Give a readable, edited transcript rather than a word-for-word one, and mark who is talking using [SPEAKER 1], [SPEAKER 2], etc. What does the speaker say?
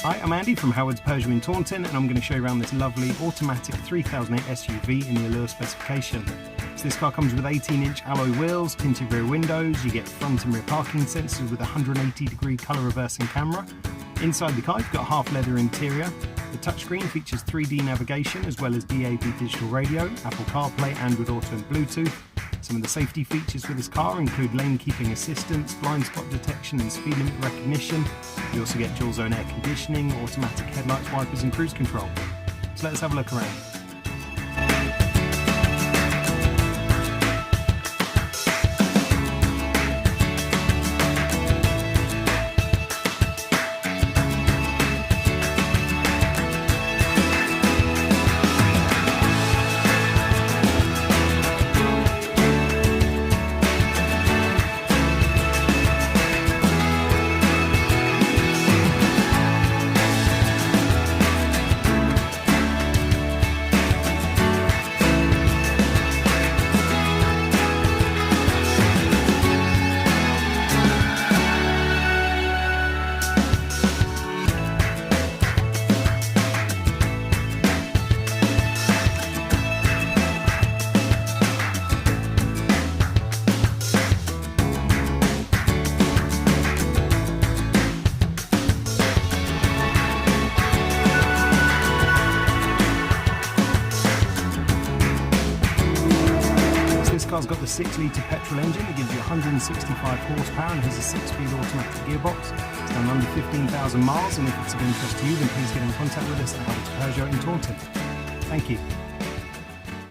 [SPEAKER 1] Hi, I'm Andy from Howard's Peugeot in Taunton, and I'm going to show you around this lovely automatic 3008 SUV in the Allure specification. So this car comes with 18-inch alloy wheels, tinted rear windows, you get front and rear parking sensors with a 180-degree colour reversing camera. Inside the car you've got a half leather interior. The touchscreen features 3D navigation as well as DAB digital radio, Apple CarPlay and with auto and Bluetooth. Some of the safety features for this car include lane keeping assistance, blind spot detection and speed limit recognition. You also get dual zone air conditioning, automatic headlights, wipers and cruise control. So let's have a look around. This car's got the 6-litre petrol engine that gives you 165 horsepower and has a 6-speed automatic gearbox. It's done under 15,000 miles, and if it's of interest to you, then please get in contact with us at Howard's Peugeot in Taunton. Thank you.